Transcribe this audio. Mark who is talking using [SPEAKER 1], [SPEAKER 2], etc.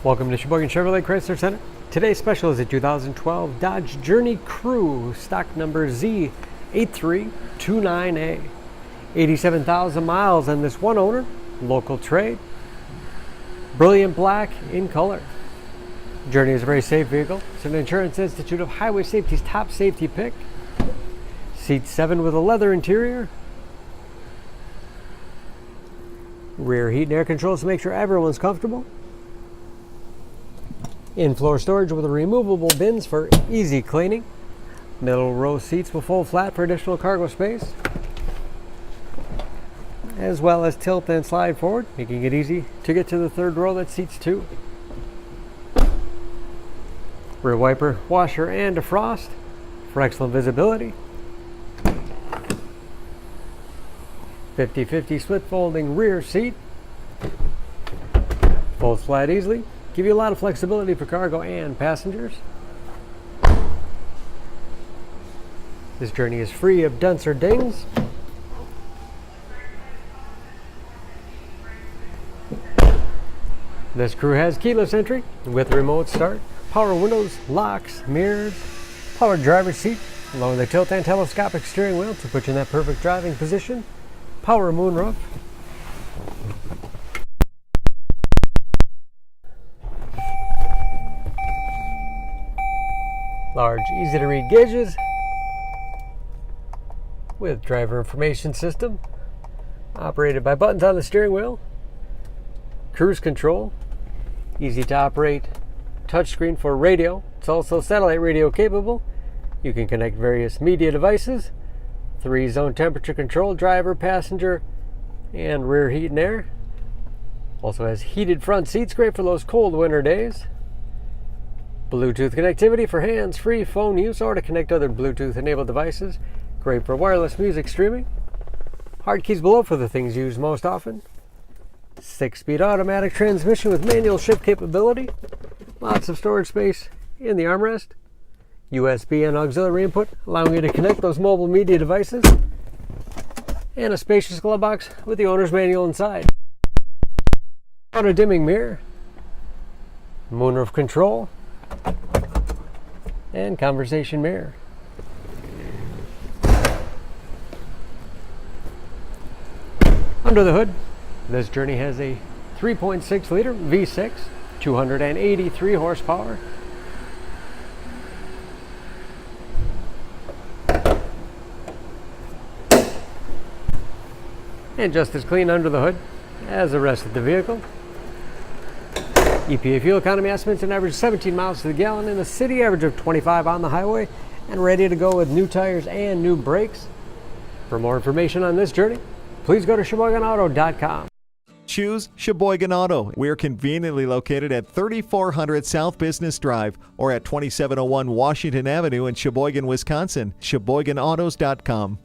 [SPEAKER 1] Welcome to Sheboygan Chevrolet Chrysler Center. Today's special is a 2012 Dodge Journey Crew, stock number Z8329A. 87,000 miles on this one owner, local trade. Brilliant black in color. Journey is a very safe vehicle. It's an Insurance Institute of Highway Safety's top safety pick. Seat 7 with a leather interior. Rear heat and air controls to make sure everyone's comfortable. In-floor storage with removable bins for easy cleaning. Middle row seats will fold flat for additional cargo space, as well as tilt and slide forward, making it easy to get to the third row that seats two. Rear wiper, washer, and defrost for excellent visibility. 50/50 split folding rear seat. Folds flat easily. Give you a lot of flexibility for cargo and passengers. This Journey is free of dents or dings. This Crew has keyless entry with remote start, power windows, locks, mirrors, power driver's seat, along with the tilt and telescopic steering wheel to put you in that perfect driving position, power moonroof, large, easy-to-read gauges with driver information system, operated by buttons on the steering wheel, cruise control, easy-to-operate touchscreen for radio. It's also satellite radio capable. You can connect various media devices, 3-zone temperature control, driver, passenger, and rear heat and air. Also has heated front seats, great for those cold winter days. Bluetooth connectivity for hands-free phone use or to connect other Bluetooth-enabled devices. Great for wireless music streaming. Hard keys below for the things used most often. 6-speed automatic transmission with manual shift capability. Lots of storage space in the armrest. USB and auxiliary input, allowing you to connect those mobile media devices. And a spacious glove box with the owner's manual inside. Auto dimming mirror. Moonroof control. And conversation mirror. Under the hood, this Journey has a 3.6 liter V6, 283 horsepower. And just as clean under the hood as the rest of the vehicle. EPA fuel economy estimates an average 17 miles to the gallon in the city, average of 25 on the highway, and ready to go with new tires and new brakes. For more information on this Journey, please go to SheboyganAuto.com.
[SPEAKER 2] Choose Sheboygan Auto. We're conveniently located at 3400 South Business Drive or at 2701 Washington Avenue in Sheboygan, Wisconsin. SheboyganAutos.com.